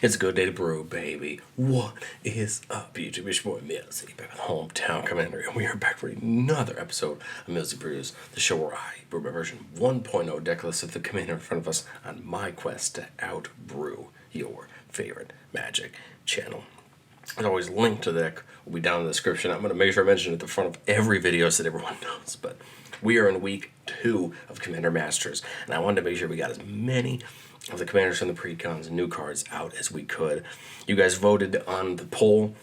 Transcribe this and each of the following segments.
It's a good day to brew, baby. What is up, YouTube? It's your boy Millsy, back with Hometown Commander, and we are back for another episode of Millsy Brews, the show where I brew my version 1.0 deck list of the Commander in front of us on my quest to out-brew your favorite Magic channel. As always, link to the deck will be down in the description. I'm going to make sure I mention it at the front of every video so that everyone knows, but we are in week 2 of Commander Masters, and I wanted to make sure we got as many of the commanders from the precons and new cards out as we could. You guys voted on the poll.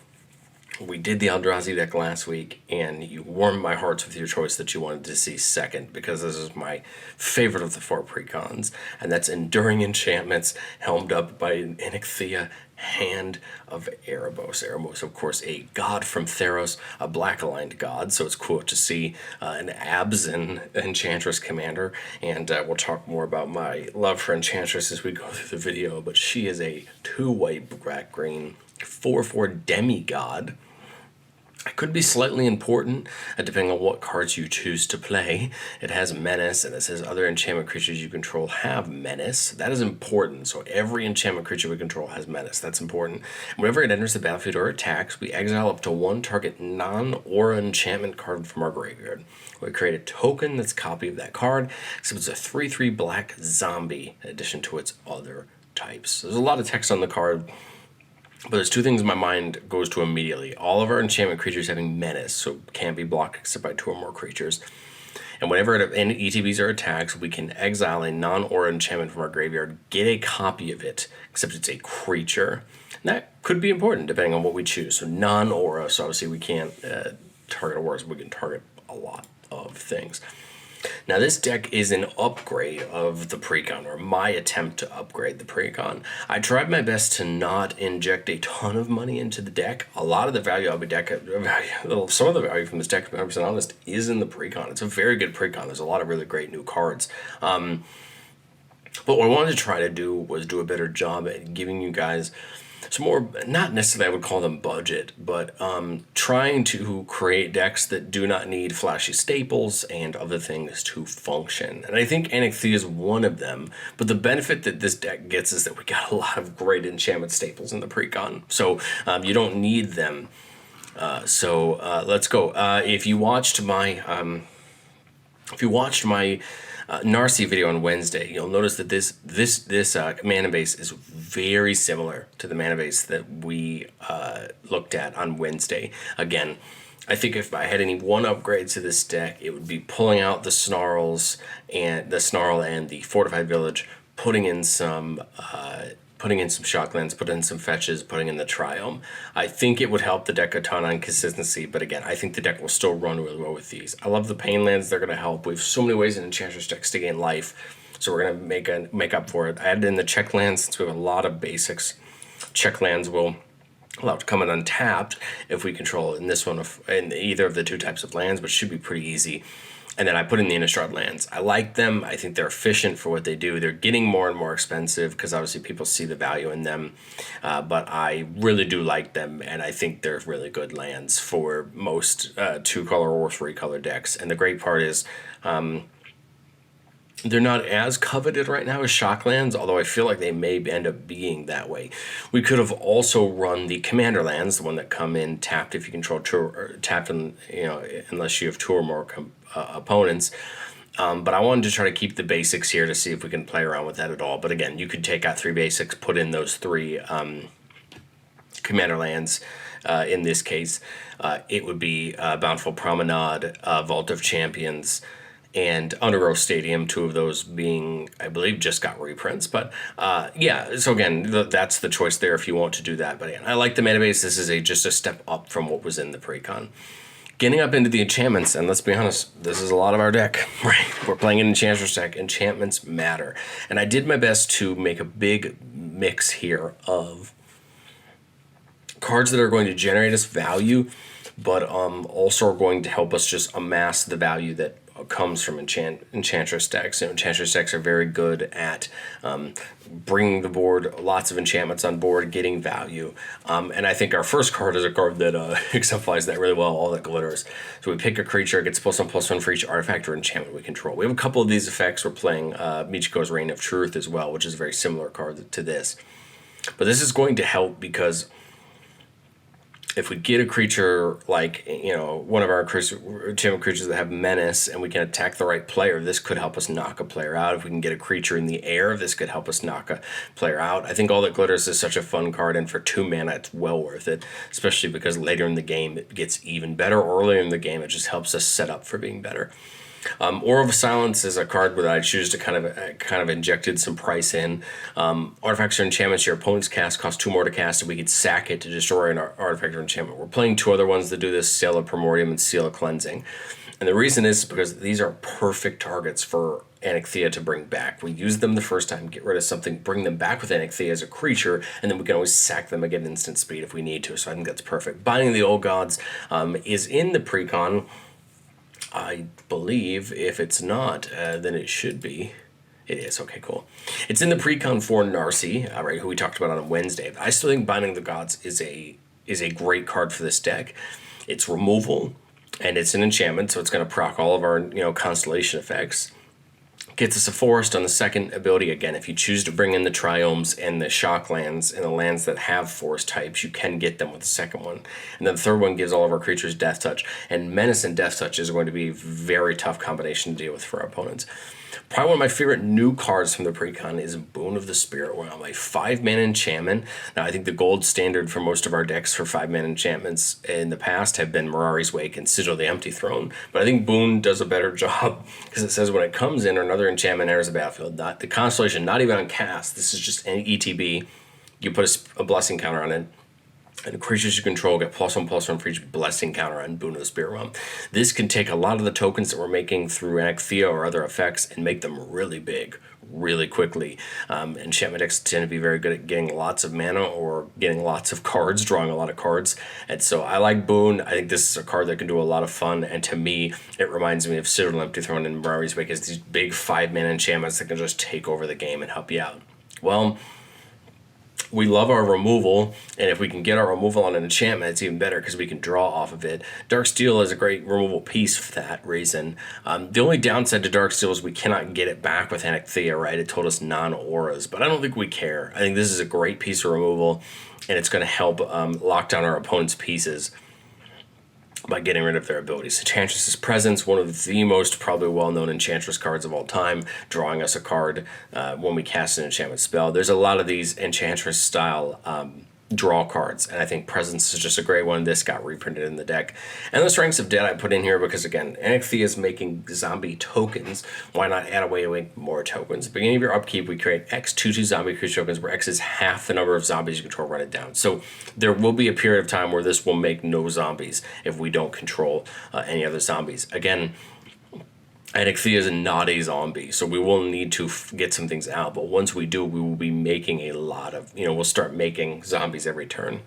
We did the Eldrazi deck last week, and you warmed my hearts with your choice that you wanted to see second, because this is my favorite of the 4 precons, and that's Enduring Enchantments, helmed up by Anikthea, Hand of Erebos. Erebos, of course, a god from Theros, a black-aligned god, so it's cool to see an Abzan Enchantress commander, and we'll talk more about my love for Enchantress as we go through the video, but she is a 2-white black-green 4/4 demigod. It could be slightly important, depending on what cards you choose to play. It has Menace, and it says other enchantment creatures you control have Menace. That is important, so every enchantment creature we control has Menace. That's important. Whenever it enters the battlefield or attacks, we exile up to 1 target non-aura enchantment card from our graveyard. We create a token that's a copy of that card, except it's a 3/3 black zombie in addition to its other types. There's a lot of text on the card, but there's 2 things my mind goes to immediately. All of our enchantment creatures having Menace, so can't be blocked except by 2 or more creatures. And whenever any ETBs are attacks, we can exile a non-aura enchantment from our graveyard, get a copy of it, except it's a creature. And that could be important depending on what we choose. So non-aura, so obviously we can't target auras, we can target a lot of things. Now this deck is an upgrade of the precon, or my attempt to upgrade the precon. I tried my best to not inject a ton of money into the deck. A lot of the value of the deck, some of the value from this deck, to be 100% honest, is in the precon. It's a very good precon. There's a lot of really great new cards. But what I wanted to try to do was do a better job at giving you guys some more, not necessarily I would call them budget, but trying to create decks that do not need flashy staples and other things to function. And I think Anikthea is one of them, but the benefit that this deck gets is that we got a lot of great enchantment staples in the precon, so you don't need them. Let's go. If you watched my Narcy video on Wednesday, you'll notice that this mana base is very similar to the mana base that we looked at on Wednesday. Again, I think if I had any one upgrade to this deck, it would be pulling out the Snarl and the Fortified Village, putting in some Shocklands, putting in some fetches, putting in the Triome. I think it would help the deck a ton on consistency, but again, I think the deck will still run really well with these. I love the Pain Lands, they're going to help. We have so many ways in Enchantress decks to gain life, so we're going to make up for it. I added in the check lands since we have a lot of basics. Check lands will allow it to come in untapped if we control in this one, in either of the 2 types of lands, which should be pretty easy. And then I put in the Innistrad lands. I like them. I think they're efficient for what they do. They're getting more and more expensive because obviously people see the value in them. But I really do like them, and I think they're really good lands for most 2-color or 3-color decks. And the great part is they're not as coveted right now as Shocklands, although I feel like they may end up being that way. We could have also run the Commander lands, the one that come in tapped if you control 2, or tapped in, unless you have 2 or more opponents. But I wanted to try to keep the basics here to see if we can play around with that at all. But again, you could take out 3 basics, put in those 3 Commander lands. In this case, it would be Bountiful Promenade, Vault of Champions, and Undergrowth Stadium, 2 of those being, I believe, just got reprints. But yeah, so again, that's the choice there if you want to do that. But again, I like the mana base. This is just a step up from what was in the precon. Getting up into the enchantments, and let's be honest, this is a lot of our deck, right? We're playing an Enchantress deck. Enchantments matter. And I did my best to make a big mix here of cards that are going to generate us value, but also are going to help us just amass the value that comes from Enchantress decks. And Enchantress decks are very good at bringing the board lots of enchantments on board, getting value. And I think our first card is a card that exemplifies that really well, All That Glitters. So we pick a creature, it gets +1/+1 for each artifact or enchantment we control. We have a couple of these effects. We're playing Michiko's Reign of Truth as well, which is a very similar card to this. But this is going to help because if we get a creature like, one of our enchantment creatures that have menace and we can attack the right player, this could help us knock a player out. If we can get a creature in the air, this could help us knock a player out. I think All That Glitters is such a fun card, and for 2 mana, it's well worth it, especially because later in the game it gets even better. Earlier in the game, it just helps us set up for being better. Aura of Silence is a card that I choose to kind of injected some price in. Artifacts or enchantments your opponent's cast cost 2 more to cast, and we could sack it to destroy an artifact or enchantment. We're playing 2 other ones that do this: Seal of Primordium and Seal of Cleansing. And the reason is because these are perfect targets for Anikthea to bring back. We use them the first time, get rid of something, bring them back with Anikthea as a creature, and then we can always sack them again instant speed if we need to. So I think that's perfect. Binding the Old Gods is in the precon. I believe if it's not, then it should be. It is. Okay, cool. It's in the precon for Narcy, right, who we talked about on Wednesday. But I still think Binding the Gods is a great card for this deck. It's removal, and it's an enchantment, so it's going to proc all of our constellation effects. Gets us a forest on the second ability. Again, if you choose to bring in the triomes and the shock lands and the lands that have forest types, you can get them with the second one. And then the third one gives all of our creatures Death Touch. And Menace and Death Touch is going to be a very tough combination to deal with for our opponents. Probably one of my favorite new cards from the precon is Boon of the Spirit Realm, a 5-mana enchantment. Now, I think the gold standard for most of our decks for 5-mana enchantments in the past have been Mirari's Wake and Sigil the Empty Throne. But I think Boon does a better job because it says when it comes in or another enchantment enters the battlefield, not the constellation, not even on cast. This is just an ETB. You put a blessing counter on it, and the creatures you control get +1/+1 for each blessing counter on Boon of the Spirit Realm. This can take a lot of the tokens that we're making through Anikthea or other effects and make them really big, really quickly. Enchantment decks tend to be very good at getting lots of mana or getting lots of cards, drawing a lot of cards. And so I like Boon. I think this is a card that can do a lot of fun. And to me, it reminds me of Sigil Empty Throne and Mirari's Wake as these big 5-mana enchantments that can just take over the game and help you out. Well, we love our removal, and if we can get our removal on an enchantment, it's even better because we can draw off of it. Darksteel is a great removal piece for that reason. The only downside to Darksteel is we cannot get it back with Anikthea, right? It told us non-auras, but I don't think we care. I think this is a great piece of removal, and it's going to help lock down our opponent's pieces by getting rid of their abilities. Enchantress's Presence, one of the most probably well-known Enchantress cards of all time, drawing us a card when we cast an enchantment spell. There's a lot of these Enchantress-style draw cards, and I think Presence is just a great one. This got reprinted in the deck. And the Strengths of Dead I put in here because, again, Anikthea is making zombie tokens. Why not add a way to make more tokens? At the beginning of your upkeep, we create X 2/2 zombie creature tokens, where X is half the number of zombies you control, write it down. So there will be a period of time where this will make no zombies if we don't control any other zombies. Again, Anikthea is not a zombie, so we will need to get some things out. But once we do, we will be making a lot of, we'll start making zombies every turn.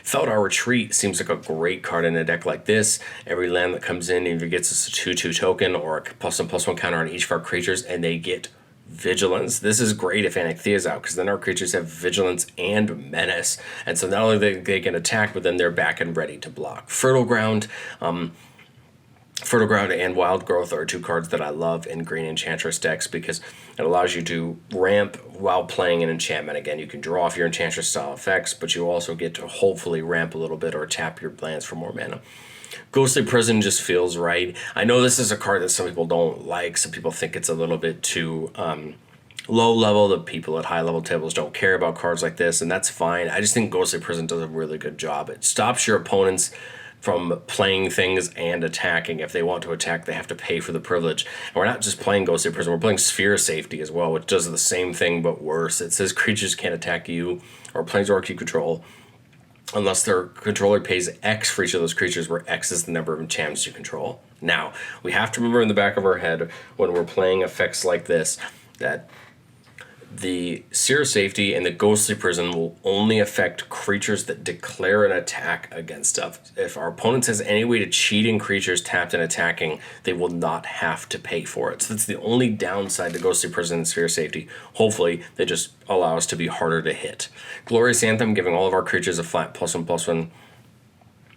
Feldar Retreat seems like a great card in a deck like this. Every land that comes in either gets us a 2/2 token or a +1/+1 counter on each of our creatures, and they get Vigilance. This is great if Anikthea is out, because then our creatures have Vigilance and Menace. And so not only they can attack, but then they're back and ready to block. Fertile Ground. Fertile Ground and Wild Growth are 2 cards that I love in green Enchantress decks because it allows you to ramp while playing an enchantment. Again, you can draw off your Enchantress style effects, but you also get to hopefully ramp a little bit or tap your lands for more mana. Ghostly Prison just feels right. I know this is a card that some people don't like. Some people think it's a little bit too low level. The people at high level tables don't care about cards like this, and that's fine. I just think Ghostly Prison does a really good job. It stops your opponents from playing things and attacking. If they want to attack, they have to pay for the privilege. And we're not just playing Ghostly Prison, we're playing Sphere of Safety as well, which does the same thing but worse. It says creatures can't attack you or planeswalkers you control unless their controller pays X for each of those creatures, where X is the number of enchantments you control. Now, we have to remember in the back of our head when we're playing effects like this that the Sphere of Safety and the Ghostly Prison will only affect creatures that declare an attack against us. If our opponent has any way to cheating creatures tapped and attacking, they will not have to pay for it. So that's the only downside to Ghostly Prison and Sphere of Safety. Hopefully, they just allow us to be harder to hit. Glorious Anthem, giving all of our creatures a flat +1/+1.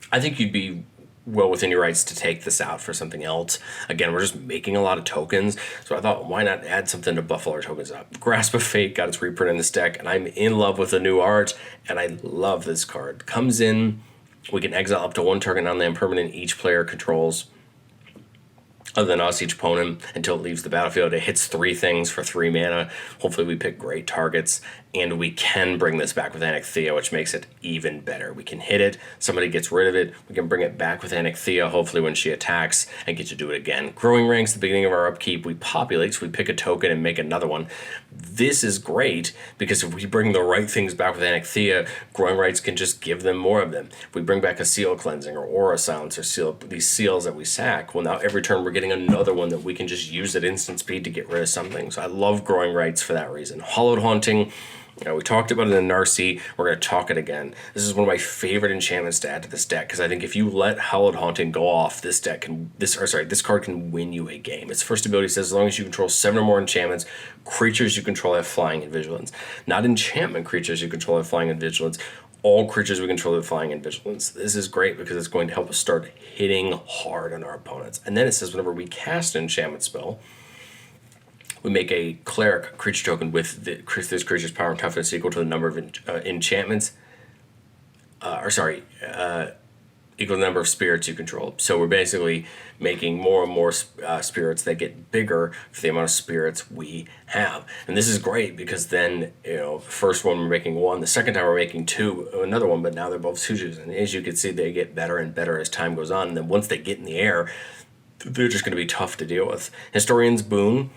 I think you'd be well within your rights to take this out for something else. Again, we're just making a lot of tokens, so I thought, why not add something to buff our tokens up? Grasp of Fate got its reprint in this deck, and I'm in love with the new art, and I love this card. Comes in, we can exile up to one target non-land permanent each player controls, other than us, each opponent, until it leaves the battlefield. It hits 3 things for 3 mana. Hopefully we pick great targets, and we can bring this back with Anikthea, which makes it even better. We can hit it, somebody gets rid of it, we can bring it back with Anikthea, hopefully when she attacks, and get to do it again. Growing Ranks, the beginning of our upkeep, we populate, so we pick a token and make another one. This is great, because if we bring the right things back with Anikthea, Growing Rights can just give them more of them. If we bring back a Seal Cleansing, or Aura Silence, or these seals that we sack, well, now every turn we're getting another one that we can just use at instant speed to get rid of something. So I love Growing Rights for that reason. Hallowed Haunting, we talked about it in Narcy. We're going to talk it again. This is one of my favorite enchantments to add to this deck, because I think if you let Hallowed Haunting go off, this card can win you a game. Its first ability says, as long as you control 7 or more enchantments, creatures you control have flying and vigilance. Not enchantment creatures you control have flying and vigilance. All creatures we control have flying and vigilance. This is great because it's going to help us start hitting hard on our opponents. And then it says whenever we cast an enchantment spell, we make a cleric creature token with this creature's power and toughness equal to the number of enchantments, equal to the number of spirits you control. So we're basically making more and more spirits that get bigger for the amount of spirits we have. And this is great because then, the first one we're making 1, the second time we're making 2, another one, but now they're both 2s. And as you can see, they get better and better as time goes on. And then once they get in the air, they're just going to be tough to deal with. Historian's Boon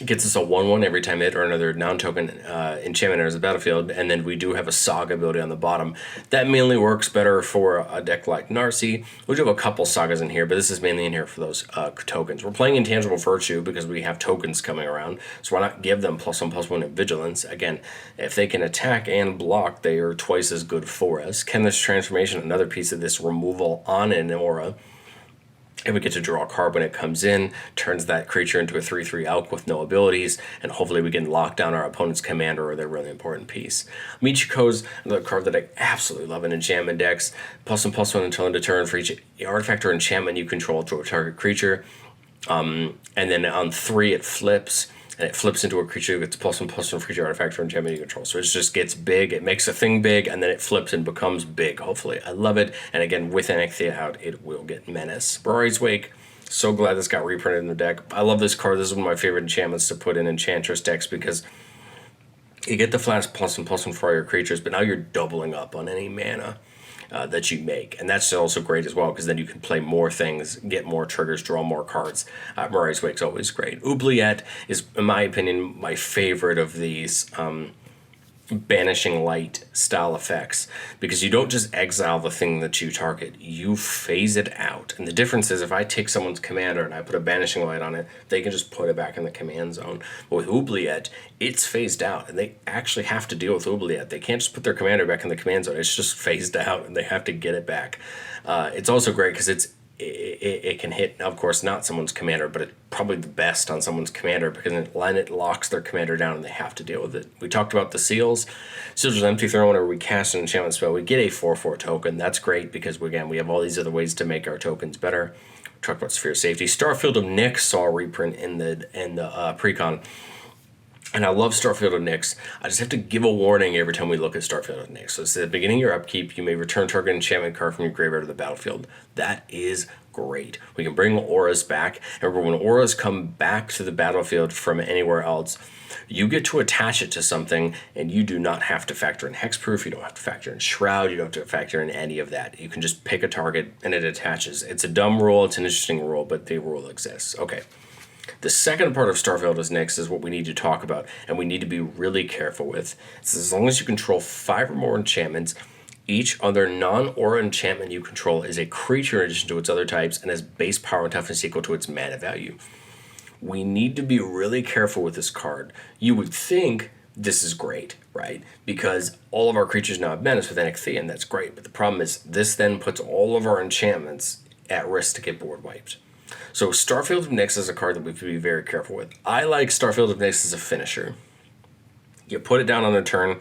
gets us a 1/1 every time it or another non-token enchantment enters the battlefield, and then we do have a Saga ability on the bottom. That mainly works better for a deck like Narcy. We do have a couple Sagas in here, but this is mainly in here for those tokens. We're playing Intangible Virtue because we have tokens coming around, so why not give them +1/+1 in Vigilance? Again, if they can attack and block, they are twice as good for us. Chemist Transformation, another piece of this removal on an aura. And we get to draw a card when it comes in, turns that creature into a 3/3 elk with no abilities, and hopefully we can lock down our opponent's commander or their really important piece. Michiko's another card that I absolutely love in enchantment decks. +1/+1 until end of turn for each artifact or enchantment you control to a target creature. And then on 3 it flips, and it flips into a creature that gets +1/+1 for each artifact or enchantment you control. So it just gets big, it makes a thing big, and then it flips and becomes big, hopefully. I love it, and again, with Anikthea out, it will get Menace. Barari's Wake, so glad this got reprinted in the deck. I love this card. This is one of my favorite enchantments to put in Enchantress decks because you get the flash +1/+1 for all your creatures, but now you're doubling up on any mana that you make. And that's also great as well, because then you can play more things, get more triggers, draw more cards. Mirai's Wake's always great. Oubliette is, in my opinion, my favorite of these banishing light style effects, because you don't just exile the thing that you target, you phase it out. And the difference is, if I take someone's commander and I put a banishing light on it, they can just put it back in the command zone. But with Oubliette, it's phased out, and they actually have to deal with Oubliette. They can't just put their commander back in the command zone. It's just phased out, and they have to get it back. It's also great because it can hit, of course, not someone's commander, but it's probably the best on someone's commander, because it locks their commander down and they have to deal with it. We talked about the seals. Seals is empty throw. Whenever we cast an enchantment spell, we get a 4/4 token. That's great because, again, we have all these other ways to make our tokens better. We talked about Sphere of Safety. Starfield of Nyx saw a reprint in the precon. And I love Starfield of Nyx. I just have to give a warning every time we look at Starfield of Nyx. So it's at the beginning of your upkeep, you may return target enchantment card from your graveyard to the battlefield. That is great. We can bring auras back. And remember, when auras come back to the battlefield from anywhere else, you get to attach it to something, and you do not have to factor in hexproof, you don't have to factor in shroud, you don't have to factor in any of that. You can just pick a target and it attaches. It's a dumb rule, it's an interesting rule, but the rule exists. Okay. The second part of Starfield of Nyx is what we need to talk about, and we need to be really careful with. It's as long as you control 5 or more enchantments, each other non-aura enchantment you control is a creature in addition to its other types and has base power and toughness equal to its mana value. We need to be really careful with this card. You would think this is great, right? Because all of our creatures now have menace with Anikthea, and that's great. But the problem is this then puts all of our enchantments at risk to get board wiped. So Starfield of Nyx is a card that we have to be very careful with. I like Starfield of Nyx as a finisher. You put it down on a turn.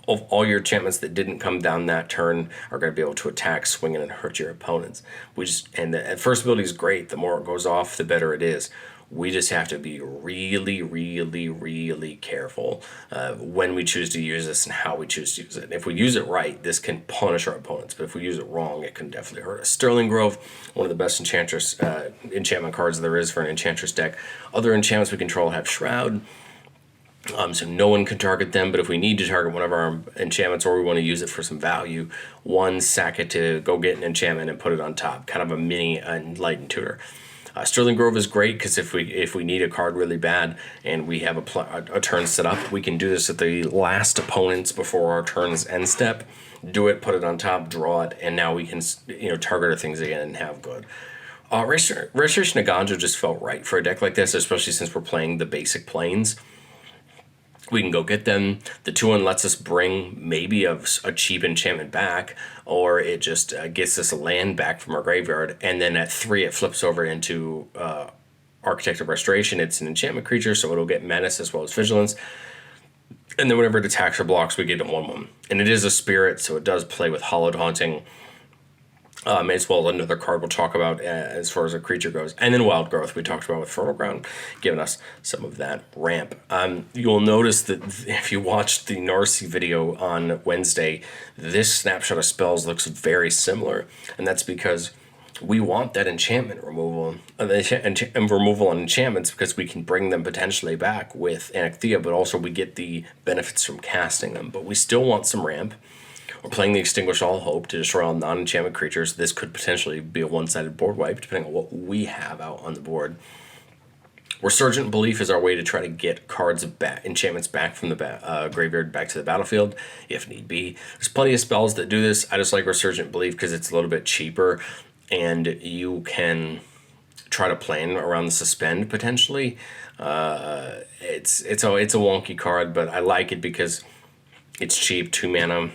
all your enchantments that didn't come down that turn are going to be able to attack, swing in, and hurt your opponents. And the first ability is great. The more it goes off, the better it is. We just have to be really, really, really careful when we choose to use this and how we choose to use it. And if we use it right, this can punish our opponents. But if we use it wrong, it can definitely hurt us. Sterling Grove, one of the best enchantment cards there is for an Enchantress deck. Other enchantments we control have Shroud. So no one can target them, but if we need to target one of our enchantments or we want to use it for some value, sack it to go get an enchantment and put it on top, kind of a mini Enlightened Tutor. Sterling Grove is great because if we need a card really bad and we have a turn set up, we can do this at the last opponents before our turn's end step. Do it, put it on top, draw it, and now we can target our things again and have good. Restoration of Ganjo just felt right for a deck like this, especially since we're playing the basic planes. We can go get them. The 2-1 lets us bring maybe a cheap enchantment back, or it just gets us a land back from our graveyard. And then at 3, it flips over into Architect of Restoration. It's an enchantment creature, so it'll get Menace as well as Vigilance. And then whenever it attacks or blocks, we get a 1-1. And it is a spirit, so it does play with Hallowed Haunting. As well as another card we'll talk about as far as a creature goes. And then Wild Growth we talked about with Fertile Ground, giving us some of that ramp. You'll notice that if you watched the Narcy video on Wednesday, this snapshot of spells looks very similar. And that's because we want that enchantment removal, and removal on enchantments, because we can bring them potentially back with Anikthea, but also we get the benefits from casting them. But we still want some ramp. We're playing the Extinguish All Hope to destroy all non-enchantment creatures. This could potentially be a one-sided board wipe, depending on what we have out on the board. Resurgent Belief is our way to try to get enchantments back from the graveyard back to the battlefield, if need be. There's plenty of spells that do this. I just like Resurgent Belief because it's a little bit cheaper, and you can try to plan around the Suspend, potentially. It's a wonky card, but I like it because it's cheap, 2 mana.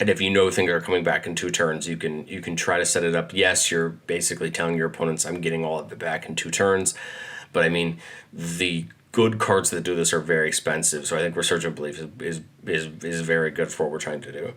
And if you know things are coming back in 2 turns, you can try to set it up. Yes, you're basically telling your opponents, I'm getting all of it back in 2 turns. But I mean, the good cards that do this are very expensive. So I think Resurgent Belief is very good for what we're trying to do.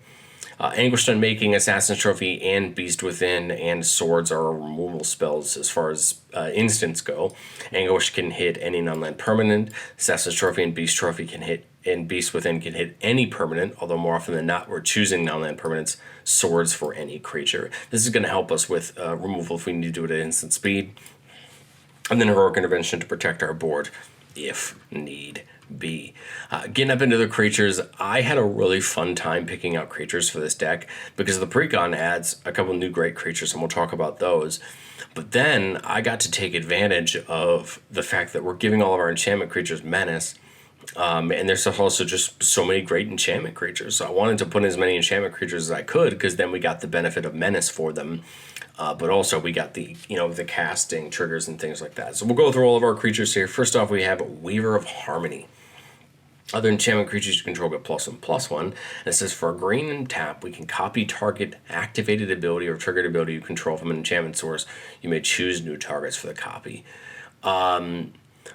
Anguished Unmaking, Assassin's Trophy, and Beast Within, and Swords are removal spells as far as instants go. Anguish can hit any non-land permanent. Assassin's Trophy and Beast Trophy can hit, and Beast Within can hit any permanent, although more often than not, we're choosing non-land permanents. Swords for any creature. This is going to help us with removal if we need to do it at instant speed. And then Heroic Intervention to protect our board if need be. Getting up into the creatures, I had a really fun time picking out creatures for this deck because the precon adds a couple new great creatures, and we'll talk about those. But then I got to take advantage of the fact that we're giving all of our enchantment creatures Menace. And there's also just so many great enchantment creatures. So I wanted to put in as many enchantment creatures as I could, because then we got the benefit of Menace for them. But also we got the casting triggers and things like that. So we'll go through all of our creatures here. First off, we have Weaver of Harmony. Other enchantment creatures you control get +1/+1. And it says for a green and tap, we can copy target activated ability or triggered ability you control from an enchantment source. You may choose new targets for the copy.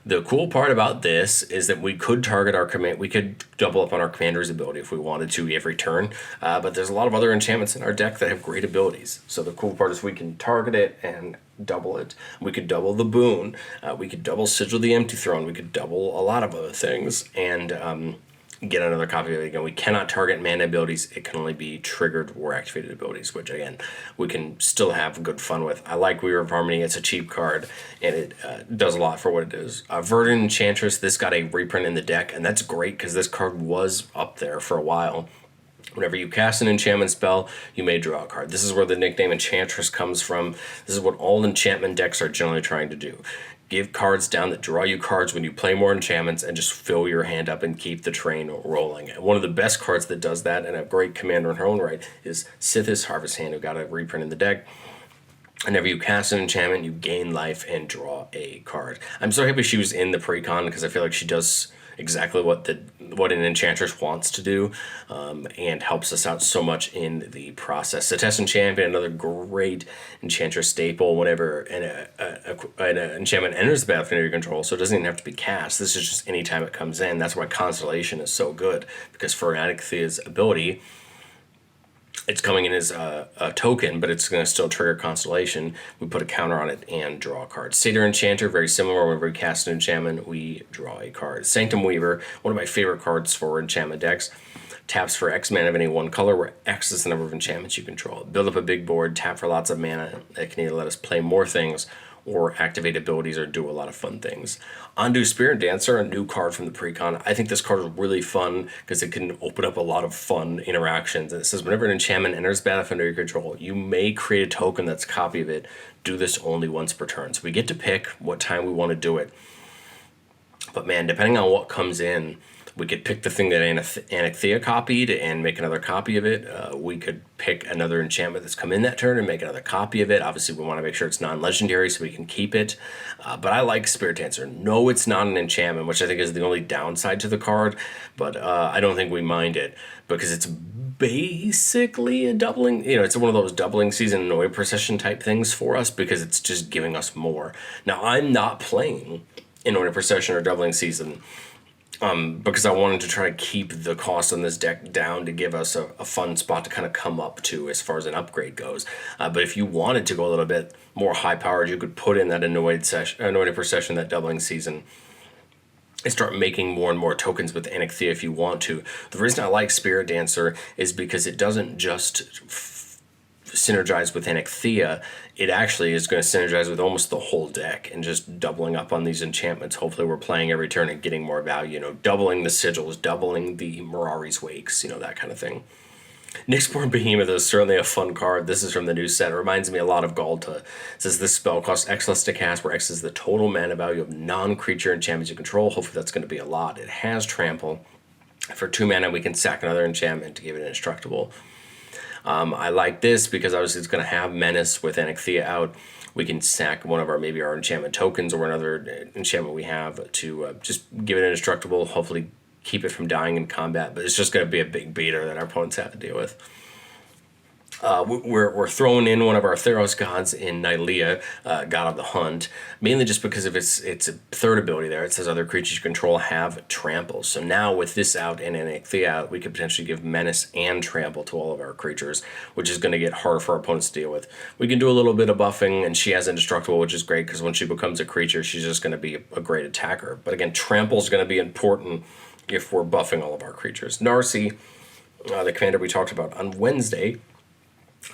The cool part about this is that we could target our command. We could double up on our commander's ability if we wanted to every turn. But there's a lot of other enchantments in our deck that have great abilities. So the cool part is we can target it and double it. We could double the boon. We could double Sigil the Empty Throne. We could double a lot of other things and get another copy of it again. We cannot target mana abilities. It can only be triggered or activated abilities, which again, we can still have good fun with. I like Weaver of Harmony. It's a cheap card, and it does a lot for what it is. Verdant Enchantress, this got a reprint in the deck, and that's great because this card was up there for a while. Whenever you cast an enchantment spell, you may draw a card. This is where the nickname Enchantress comes from. This is what all enchantment decks are generally trying to do. Give cards down that draw you cards when you play more enchantments and just fill your hand up and keep the train rolling. And one of the best cards that does that, and a great commander in her own right, is Sithis Harvest Hand, who got a reprint in the deck. Whenever you cast an enchantment, you gain life and draw a card. I'm so happy she was in the precon because I feel like she does exactly what the what an enchantress wants to do, and helps us out so much in the process. The Test Enchantment, another great enchantress staple whenever an enchantment enters the battlefield under your control, so it doesn't even have to be cast. This is just any time it comes in. That's why Constellation is so good, because for Anikthea's ability, it's coming in as a token, but it's going to still trigger Constellation. We put a counter on it and draw a card. Satyr Enchanter, very similar. Whenever we cast an enchantment, we draw a card. Sanctum Weaver, one of my favorite cards for enchantment decks. Taps for X mana of any one color, where X is the number of enchantments you control. Build up a big board, tap for lots of mana that can either let us play more things or activate abilities or do a lot of fun things. Undo Spirit Dancer, a new card from the precon. I think this card is really fun because it can open up a lot of fun interactions. And it says whenever an enchantment enters battlefield under your control, you may create a token that's a copy of it. Do this only once per turn. So we get to pick what time we want to do it. But man, depending on what comes in, we could pick the thing that Anikthea copied and make another copy of it. We could pick another enchantment that's come in that turn and make another copy of it. Obviously, we want to make sure it's non-legendary so we can keep it. But I like Spirit Dancer. No, it's not an enchantment, which I think is the only downside to the card. But I don't think we mind it because it's basically a doubling. It's one of those doubling season Annoy Procession type things for us because it's just giving us more. Now, I'm not playing Annoy Procession or doubling season because I wanted to try to keep the cost on this deck down to give us a fun spot to kind of come up to as far as an upgrade goes. But if you wanted to go a little bit more high-powered, you could put in that Annoyed Procession, that doubling season, and start making more and more tokens with Anikthea if you want to. The reason I like Spirit Dancer is because it doesn't just synergize with Anikthea, it actually is going to synergize with almost the whole deck and just doubling up on these enchantments. Hopefully we're playing every turn and getting more value, doubling the sigils, doubling the Mirari's Wakes, that kind of thing. Nyxborn Behemoth is certainly a fun card. This is from the new set. It reminds me a lot of Galta. It says this spell costs X less to cast, where X is the total mana value of non-creature enchantments you control. Hopefully that's going to be a lot. It has Trample. For 2 mana, we can sack another enchantment to give it indestructible. I like this because obviously it's going to have Menace with Anikthea out. We can sack one of our enchantment tokens or another enchantment we have to just give it indestructible, hopefully keep it from dying in combat. But it's just going to be a big beater that our opponents have to deal with. We're throwing in one of our Theros gods in Nylea, God of the Hunt, mainly just because of its third ability there. It says other creatures you control have Trample. So now with this out and Anikthea out, we could potentially give Menace and Trample to all of our creatures, which is going to get harder for our opponents to deal with. We can do a little bit of buffing, and she has Indestructible, which is great because when she becomes a creature, she's just going to be a great attacker. But again, Trample is going to be important if we're buffing all of our creatures. Narcy, the commander we talked about on Wednesday,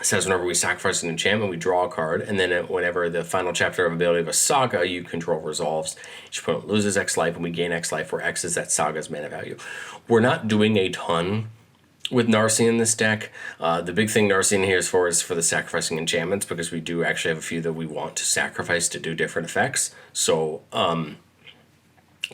says whenever we sacrifice an enchantment, we draw a card, and then whenever the final chapter of ability of a saga you control resolves, each opponent loses X life, and we gain X life, where X is that saga's mana value. We're not doing a ton with Narcy in this deck. The big thing Narcy in here is for the sacrificing enchantments, because we do actually have a few that we want to sacrifice to do different effects. So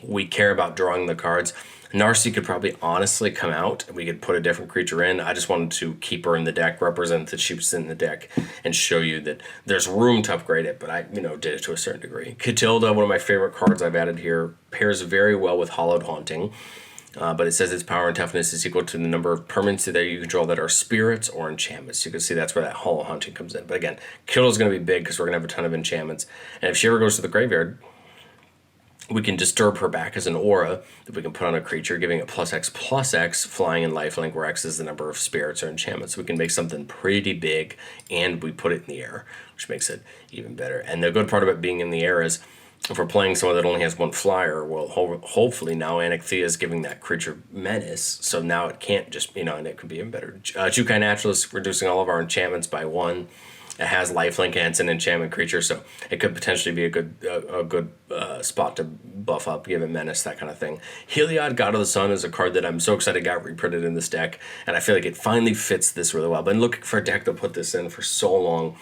we care about drawing the cards. Narcy could probably honestly come out. We could put a different creature in. I just wanted to keep her in the deck, represent that she was in the deck, and show you that there's room to upgrade it, but I, did it to a certain degree. Catilda, one of my favorite cards I've added here, pairs very well with Hallowed Haunting, but it says its power and toughness is equal to the number of permanents that you control that are spirits or enchantments. You can see that's where that Hallowed Haunting comes in. But again, Catilda's going to be big because we're going to have a ton of enchantments, and if she ever goes to the graveyard, we can disturb her back as an aura that we can put on a creature, giving it +X, flying and lifelink, where X is the number of spirits or enchantments. So we can make something pretty big, and we put it in the air, which makes it even better. And the good part about being in the air is, if we're playing someone that only has one flyer, well, hopefully now Anikthea is giving that creature menace, so now it can't just, and it could be even better. Jukai Naturalist, reducing all of our enchantments by 1. It has lifelink and it's an enchantment creature, so it could potentially be a good spot to buff up, give it menace, that kind of thing. Heliod, God of the Sun, is a card that I'm so excited got reprinted in this deck, and I feel like it finally fits this really well. I've been looking for a deck to put this in for so long,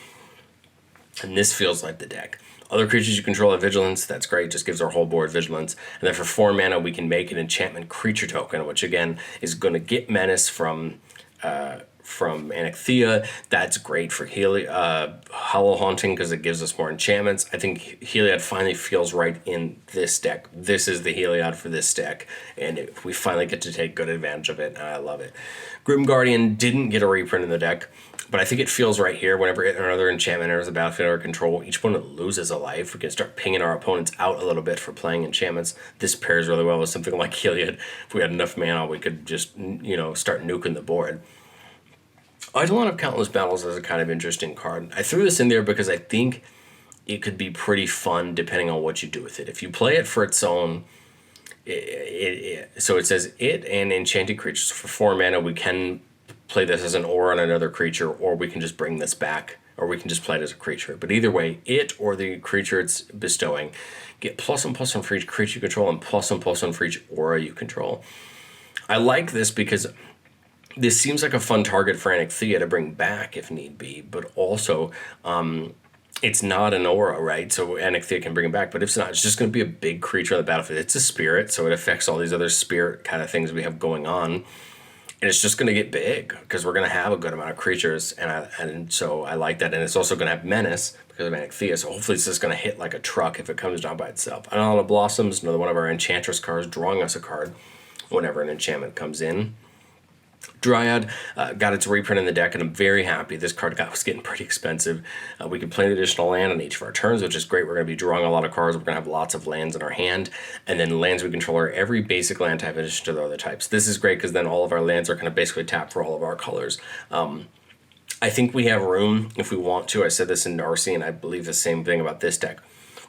and this feels like the deck. Other creatures you control have Vigilance. That's great. Just gives our whole board Vigilance. And then for 4 mana, we can make an enchantment creature token, which again is going to get Menace from from Anikthea. That's great for Hollow Haunting because it gives us more enchantments. I think Heliod finally feels right in this deck. This is the Heliod for this deck, and we finally get to take good advantage of it, and I love it. Grim Guardian didn't get a reprint in the deck, but I think it feels right here. Whenever another enchantment enters the battlefield under control, each opponent loses a life. We can start pinging our opponents out a little bit for playing enchantments. This pairs really well with something like Heliod. If we had enough mana, we could just, start nuking the board. Eidolon of Countless Battles is a kind of interesting card. I threw this in there because I think it could be pretty fun depending on what you do with it. If you play it for its own, so it says it and enchanted creatures. For 4 mana, we can play this as an aura on another creature, or we can just bring this back, or we can just play it as a creature. But either way, it or the creature it's bestowing get +1/+1 for each creature you control and +1/+1 for each aura you control. I like this because this seems like a fun target for Anikthea to bring back if need be, but also it's not an aura, right? So Anikthea can bring it back, but if it's not, it's just going to be a big creature on the battlefield. It's a spirit, so it affects all these other spirit kind of things we have going on, and it's just going to get big because we're going to have a good amount of creatures, and so I like that. And it's also going to have menace because of Anikthea, so hopefully it's just going to hit like a truck if it comes down by itself. Idolon Blossoms, another one of our Enchantress cards, drawing us a card whenever an enchantment comes in. Dryad got its reprint in the deck, and I'm very happy. This card was getting pretty expensive. We can play an additional land on each of our turns, which is great. We're going to be drawing a lot of cards. We're going to have lots of lands in our hand, and then lands we control are every basic land type in addition to the other types. This is great because then all of our lands are going to basically tap for all of our colors. I think we have room if we want to. I said this in Darcy, and I believe the same thing about this deck.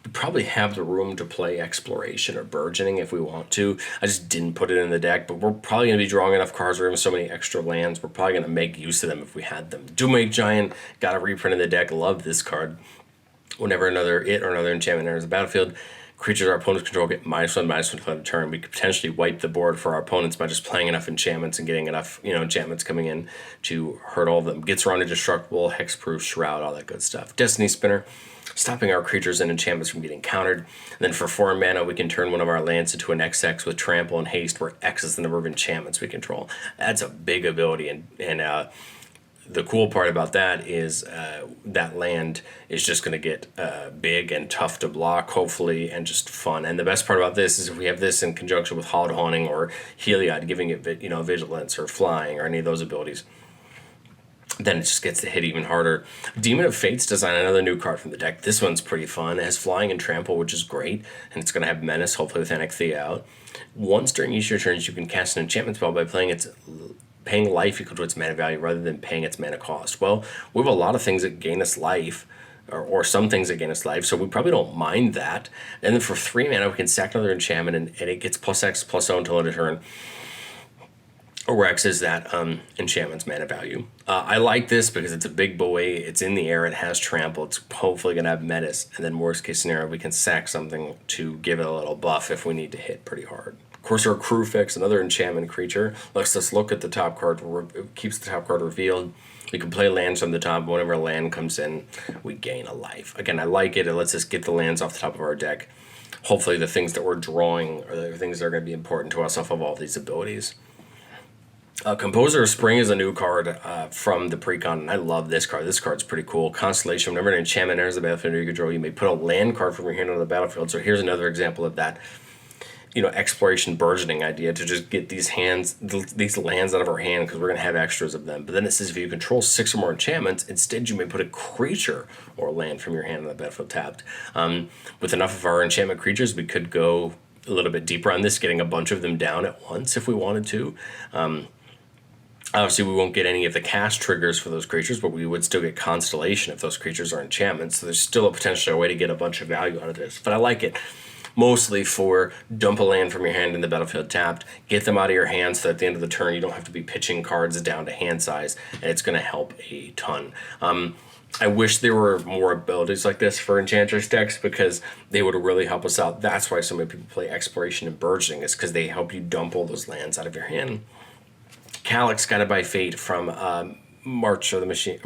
We probably have the room to play Exploration or Burgeoning if we want to. I just didn't put it in the deck, but we're probably going to be drawing enough cards. We're having so many extra lands. We're probably going to make use of them if we had them. Doomwake Giant got a reprint in the deck. Love this card. Whenever another enchantment enters the battlefield, creatures our opponents control get -1/-1 to the turn. We could potentially wipe the board for our opponents by just playing enough enchantments and getting enough, enchantments coming in to hurt all of them. Gets around Indestructible, Hexproof, Shroud, all that good stuff. Destiny Spinner, stopping our creatures and enchantments from getting countered. And then for 4 mana, we can turn one of our lands into an XX with Trample and Haste, where X is the number of enchantments we control. That's a big ability, and the cool part about that is that land is just going to get big and tough to block, hopefully, and just fun. And the best part about this is if we have this in conjunction with Hollow Haunting or Heliod, giving it vigilance or flying or any of those abilities, then it just gets to hit even harder. Demon of Fates design, another new card from the deck. This one's pretty fun. It has flying and trample, which is great, and it's going to have menace, hopefully with Anikthea out. Once during each of your turns, you can cast an enchantment spell by paying life equal to its mana value rather than paying its mana cost. Well, we have a lot of things that gain us life, or some things that gain us life, so we probably don't mind that. And then for 3 mana, we can sack another enchantment, and it gets +X/+0 until end of turn. Or X is that enchantment's mana value. I like this because it's a big boy, it's in the air, it has trample, it's hopefully going to have menace, and then worst case scenario, we can sack something to give it a little buff if we need to hit pretty hard. Of course, our Crewfix, another enchantment creature, lets us look at the top card, it keeps the top card revealed. We can play lands from the top, but whenever a land comes in, we gain a life. Again, I like it, it lets us get the lands off the top of our deck. Hopefully the things that we're drawing are the things that are going to be important to us off of all these abilities. Composer of Spring is a new card from the precon, and I love this card. This card's pretty cool. Constellation, whenever an enchantment enters the battlefield under your control, you may put a land card from your hand on the battlefield. So here's another example of that, exploration burgeoning idea, to just get these lands out of our hand because we're going to have extras of them. But then it says if you control 6 or more enchantments, instead you may put a creature or land from your hand on the battlefield tapped. With enough of our enchantment creatures, we could go a little bit deeper on this, getting a bunch of them down at once if we wanted to. Obviously, we won't get any of the cast triggers for those creatures, but we would still get Constellation if those creatures are enchantments. So there's still a potential way to get a bunch of value out of this. But I like it mostly for dump a land from your hand in the battlefield tapped, get them out of your hand so that at the end of the turn you don't have to be pitching cards down to hand size, and it's going to help a ton. I wish there were more abilities like this for Enchantress decks because they would really help us out. That's why so many people play Exploration and Burgeoning, is because they help you dump all those lands out of your hand. Calyx, Guided by Fate from March of Machine,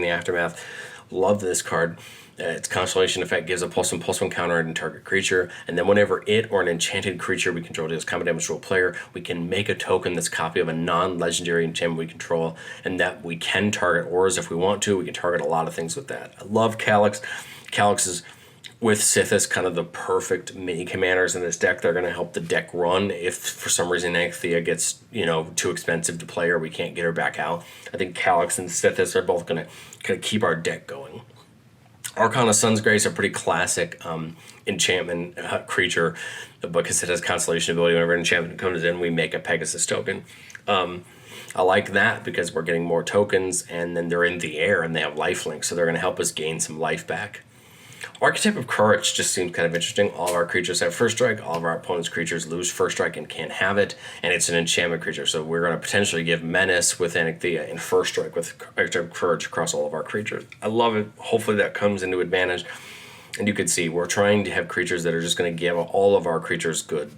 The Aftermath. Love this card. Its Constellation effect gives a +1/+1 counter on target creature, and then whenever it or an enchanted creature we control deals combat damage to a player, we can make a token that's a copy of a non-legendary enchantment we control, and that we can target auras if we want to. We can target a lot of things with that. I love Calyx. Calyx is, with Sithis, kind of the perfect mini commanders in this deck. They're going to help the deck run if for some reason Anikthea gets, too expensive to play or we can't get her back out. I think Calyx and Sithis are both going to keep our deck going. Arcana Sun's Grace, a pretty classic enchantment creature, because it has Constellation ability. Whenever an enchantment comes in, we make a Pegasus token. I like that because we're getting more tokens, and then they're in the air and they have lifelink, so they're going to help us gain some life back. Archetype of Courage just seems kind of interesting. All of our creatures have first strike. All of our opponent's creatures lose first strike and can't have it. And it's an enchantment creature, so we're going to potentially give Menace with Anikthea and first strike with Archetype of Courage across all of our creatures. I love it. Hopefully that comes into advantage. And you can see we're trying to have creatures that are just going to give all of our creatures good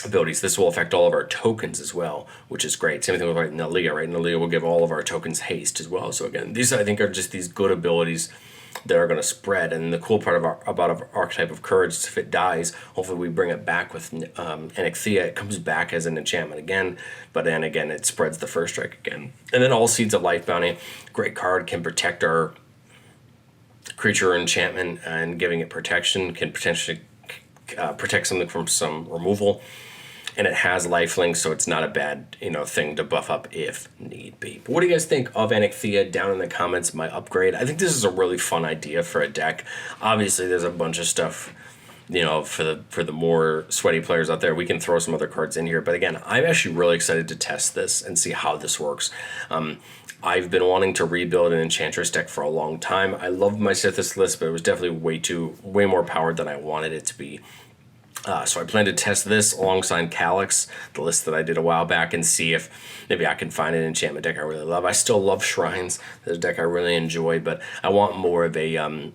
abilities. This will affect all of our tokens as well, which is great. Same thing with Nalia, right? Nalia will give all of our tokens haste as well. So again, these I think are just these good abilities that are going to spread. And the cool part about our Archetype of Courage is if it dies, hopefully we bring it back with Anikthea. It comes back as an enchantment again, but then again it spreads the first strike again. And then All Seeds of Life Bounty, great card, can protect our creature enchantment, and giving it protection can potentially protect something from some removal. And it has lifelink, so it's not a bad thing to buff up if need be. But what do you guys think of Anikthea? Down in the comments, my upgrade. I think this is a really fun idea for a deck. Obviously, there's a bunch of stuff, for the more sweaty players out there. We can throw some other cards in here. But again, I'm actually really excited to test this and see how this works. I've been wanting to rebuild an Enchantress deck for a long time. I love my Sithis list, but it was definitely way more powered than I wanted it to be. So I plan to test this alongside Calyx, the list that I did a while back, and see if maybe I can find an enchantment deck I really love. I still love Shrines. There's a deck I really enjoy, but I want more of a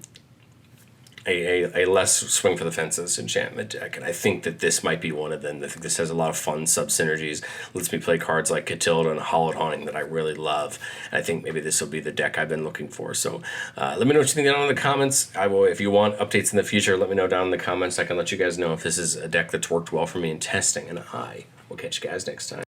less swing for the fences enchantment deck, and I think that this might be one of them. I think this has a lot of fun sub-synergies, lets me play cards like Catilda and Hallowed Haunting that I really love, and I think maybe this will be the deck I've been looking for. So let me know what you think down in the comments. If you want updates in the future, let me know down in the comments. I can let you guys know if this is a deck that's worked well for me in testing, and I will catch you guys next time.